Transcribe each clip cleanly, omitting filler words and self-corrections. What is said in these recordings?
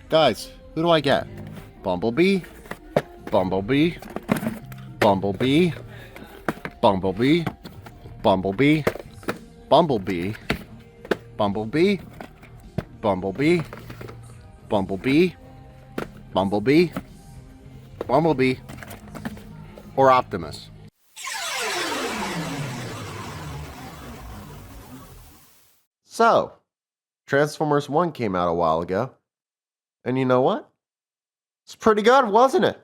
Guys, who do I get? Bumblebee? Bumblebee? Bumblebee? Bumblebee? Bumblebee? Bumblebee? Bumblebee? Bumblebee? Bumblebee? Bumblebee? Bumblebee? Or Optimus? So, Transformers 1 came out a while ago. And you know what? It's pretty good, wasn't it?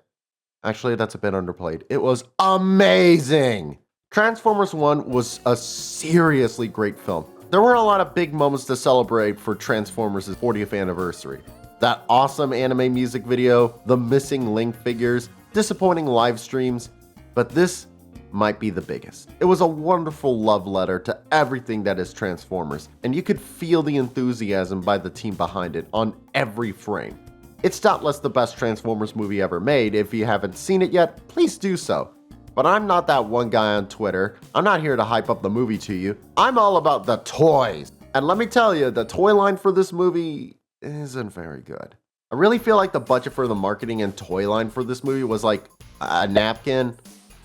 Actually, that's a bit underplayed. It was amazing! Transformers 1 was a seriously great film. There were a lot of big moments to celebrate for Transformers' 40th anniversary. That awesome anime music video, the missing Link figures, disappointing live streams, but this might be the biggest. It was a wonderful love letter to everything that is Transformers, and you could feel the enthusiasm by the team behind it on every frame. It's doubtless the best Transformers movie ever made. If you haven't seen it yet, please do so. But I'm not that one guy on Twitter. I'm not here to hype up the movie to you. I'm all about the toys. And let me tell you, the toy line for this movie isn't very good. I really feel like the budget for the marketing and toy line for this movie was like a napkin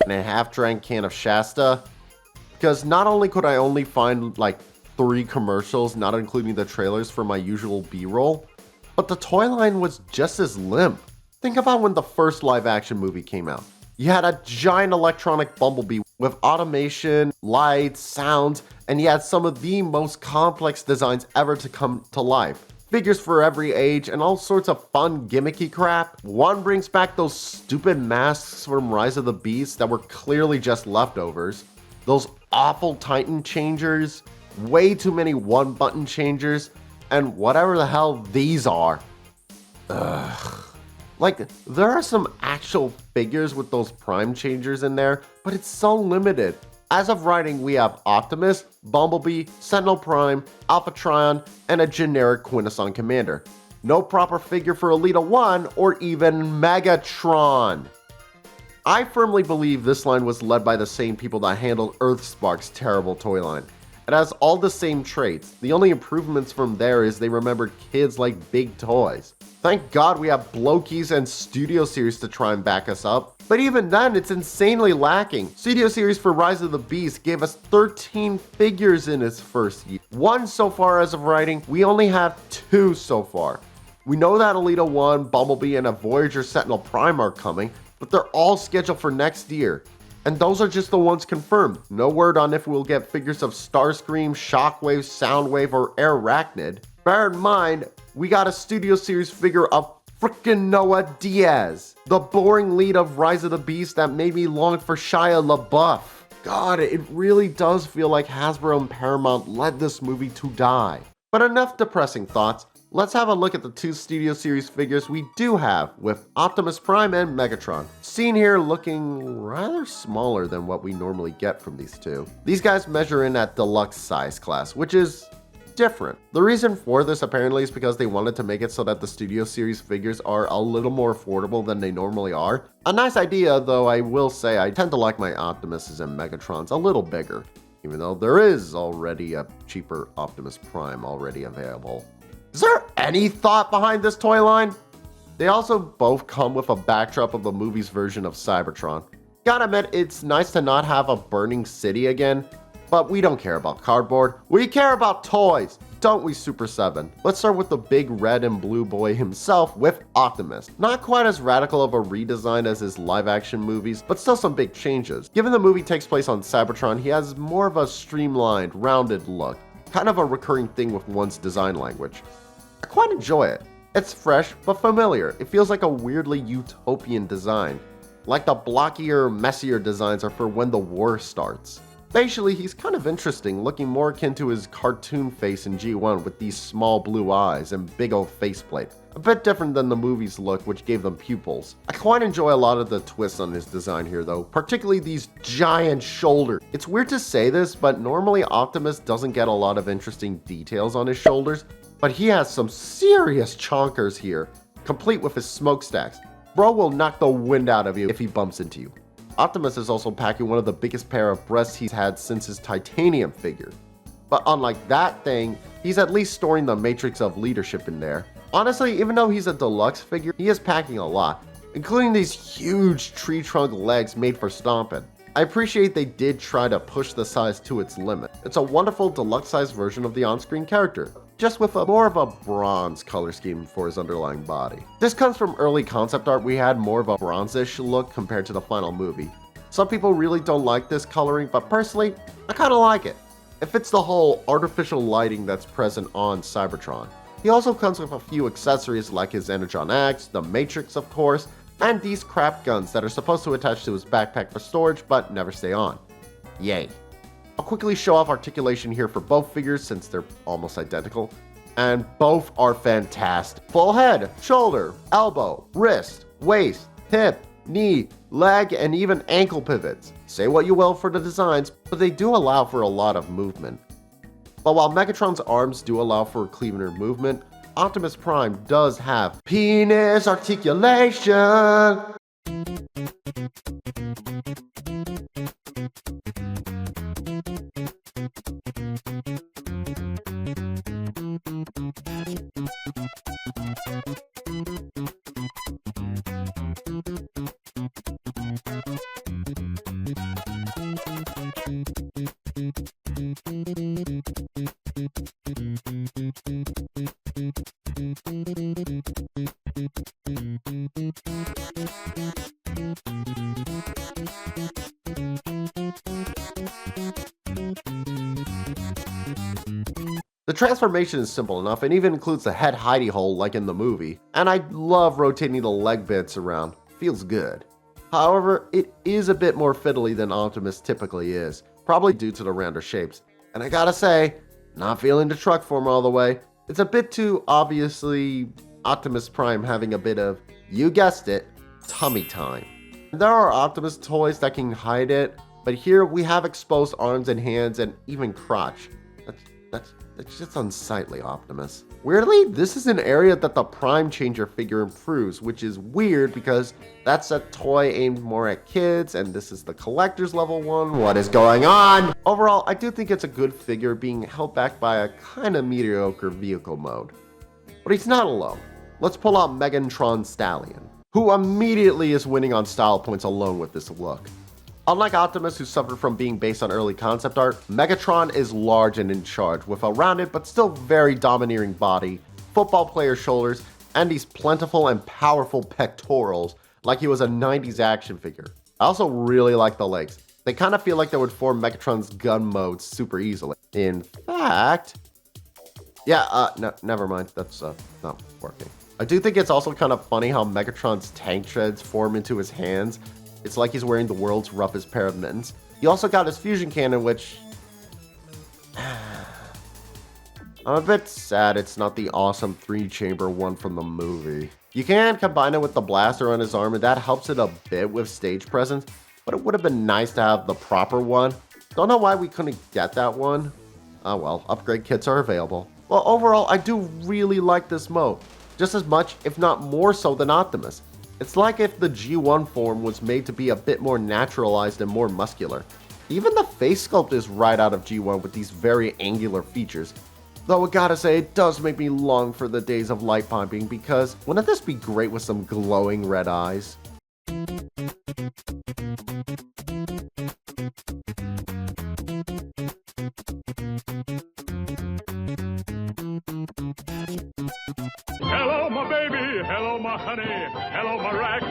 and a half-drank can of Shasta. Because not only could I only find like 3 commercials, not including the trailers for my usual B-roll, but the toy line was just as limp. Think about when the first live-action movie came out. You had a giant electronic Bumblebee with automation, lights, sounds, and you had some of the most complex designs ever to come to life. Figures for every age and all sorts of fun gimmicky crap. One brings back those stupid masks from Rise of the Beasts that were clearly just leftovers. Those awful Titan changers, way too many one-button changers, and whatever the hell these are. Ugh. Like, there are some actual figures with those prime changers in there, but it's so limited. As of writing, we have Optimus, Bumblebee, Sentinel Prime, Alpha Trion, and a generic Quintesson Commander. No proper figure for Elita 1 or even Megatron. I firmly believe this line was led by the same people that handled Earthspark's terrible toy line. It has all the same traits. The only improvements from there is they remembered kids like big toys. Thank God we have Blokey's and Studio Series to try and back us up. But even then, it's insanely lacking. Studio Series for Rise of the Beast gave us 13 figures in its first year. 1 so far as of writing, we only have 2 so far. We know that Elita 1, Bumblebee, and a Voyager Sentinel Prime are coming, but they're all scheduled for next year. And those are just the ones confirmed. No word on if we'll get figures of Starscream, Shockwave, Soundwave, or Arachnid. Bear in mind, we got a Studio Series figure of frickin' Noah Diaz, the boring lead of Rise of the Beast that made me long for Shia LaBeouf. God, it really does feel like Hasbro and Paramount led this movie to die. But enough depressing thoughts. Let's have a look at the 2 Studio Series figures we do have with Optimus Prime and Megatron. Seen here looking rather smaller than what we normally get from these 2. These guys measure in at deluxe size class, which is different. The reason for this apparently is because they wanted to make it so that the Studio Series figures are a little more affordable than they normally are. A nice idea, though I will say I tend to like my Optimuses and Megatrons a little bigger, even though there is already a cheaper Optimus Prime already available. Is there any thought behind this toy line? They also both come with a backdrop of the movie's version of Cybertron. Gotta admit, it's nice to not have a burning city again, but we don't care about cardboard. We care about toys, don't we, Super 7? Let's start with the big red and blue boy himself with Optimus. Not quite as radical of a redesign as his live-action movies, but still some big changes. Given the movie takes place on Cybertron, he has more of a streamlined, rounded look. Kind of a recurring thing with one's design language. I quite enjoy it. It's fresh, but familiar. It feels like a weirdly utopian design. Like the blockier, messier designs are for when the war starts. Facially, he's kind of interesting, looking more akin to his cartoon face in G1 with these small blue eyes and big old faceplate. A bit different than the movie's look, which gave them pupils. I quite enjoy a lot of the twists on his design here though, particularly these giant shoulders. It's weird to say this, but normally Optimus doesn't get a lot of interesting details on his shoulders, but he has some serious chonkers here, complete with his smokestacks. Bro will knock the wind out of you if he bumps into you. Optimus is also packing one of the biggest pair of breasts he's had since his titanium figure. But unlike that thing, he's at least storing the matrix of leadership in there. Honestly, even though he's a deluxe figure, he is packing a lot, including these huge tree trunk legs made for stomping. I appreciate they did try to push the size to its limit. It's a wonderful deluxe-sized version of the on-screen character, just with more of a bronze color scheme for his underlying body. This comes from early concept art. We had more of a bronzish look compared to the final movie. Some people really don't like this coloring, but personally, I kinda like it. It fits the whole artificial lighting that's present on Cybertron. He also comes with a few accessories like his Energon X, the Matrix of course, and these crap guns that are supposed to attach to his backpack for storage but never stay on. Yay. I'll quickly show off articulation here for both figures since they're almost identical, and both are fantastic. Full head, shoulder, elbow, wrist, waist, hip, knee, leg, and even ankle pivots. Say what you will for the designs, but they do allow for a lot of movement. But while Megatron's arms do allow for cleaner movement, Optimus Prime does have penis articulation. The transformation is simple enough and even includes the head hidey hole like in the movie, and I love rotating the leg bits around, feels good. However, it is a bit more fiddly than Optimus typically is, probably due to the rounder shapes, and I gotta say, not feeling the truck form all the way. It's a bit too obviously Optimus Prime having a bit of, you guessed it, tummy time. There are Optimus toys that can hide it, but here we have exposed arms and hands and even crotch. That's just unsightly, Optimus. Weirdly, this is an area that the Prime Changer figure improves, which is weird because that's a toy aimed more at kids, and this is the collector's level one. What is going on? Overall, I do think it's a good figure being held back by a kinda mediocre vehicle mode. But he's not alone. Let's pull out Megatron Stallion, who immediately is winning on style points alone with this look. Unlike Optimus, who suffered from being based on early concept art, Megatron is large and in charge, with a rounded but still very domineering body, football player shoulders, and these plentiful and powerful pectorals like he was a 90s action figure. I also really like the legs. They kind of feel like they would form Megatron's gun mode super easily. In fact, no, never mind, that's not working. I do think it's also kind of funny how Megatron's tank treads form into his hands. It's like he's wearing the world's roughest pair of mittens. He also got his fusion cannon, which I'm a bit sad it's not the awesome 3-chamber one from the movie. You can combine it with the blaster on his arm, and that helps it a bit with stage presence, but it would have been nice to have the proper one. Don't know why we couldn't get that one. Oh well, upgrade kits are available. Well, overall, I do really like this mode, just as much, if not more so, than Optimus. It's like if the G1 form was made to be a bit more naturalized and more muscular. Even the face sculpt is right out of G1 with these very angular features. Though I gotta say, it does make me long for the days of light pumping, because wouldn't this be great with some glowing red eyes? Hello, my baby. Hello, my honey. Hello, my rack.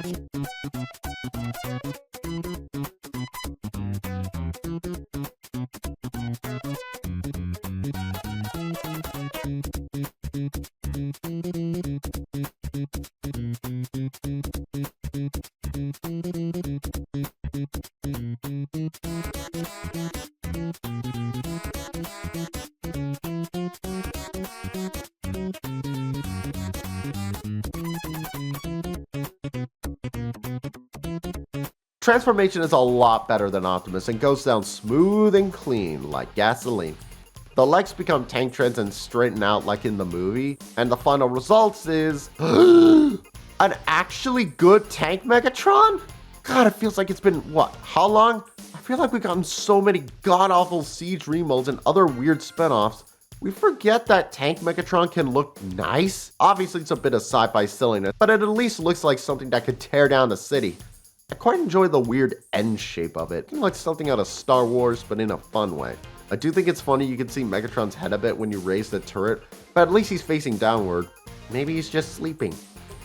Transformation is a lot better than Optimus and goes down smooth and clean like gasoline. The legs become tank treads and straighten out like in the movie, and the final results is an actually good tank Megatron? God, it feels like it's been, what, how long? I feel like we've gotten so many god-awful Siege remolds and other weird spinoffs, We forget that Tank Megatron can look nice. Obviously, it's a bit of sci-fi silliness, but it at least looks like something that could tear down a city. I quite enjoy the weird end shape of it. It looks like something out of Star Wars, but in a fun way. I do think it's funny you can see Megatron's head a bit when you raise the turret, but at least he's facing downward. Maybe he's just sleeping.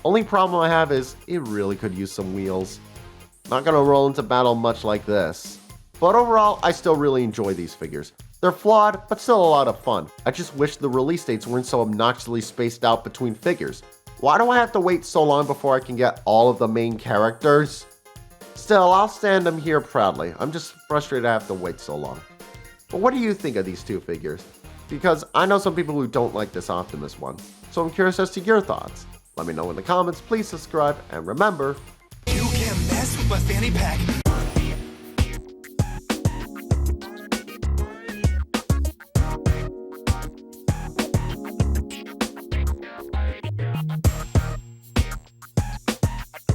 Only problem I have is it really could use some wheels. Not gonna roll into battle much like this. But overall, I still really enjoy these figures. They're flawed, but still a lot of fun. I just wish the release dates weren't so obnoxiously spaced out between figures. Why do I have to wait so long before I can get all of the main characters? Still, I'll stand them here proudly. I'm just frustrated I have to wait so long. But what do you think of these two figures? Because I know some people who don't like this Optimus one, so I'm curious as to your thoughts. Let me know in the comments, please subscribe, and remember, you can't mess with my fanny pack.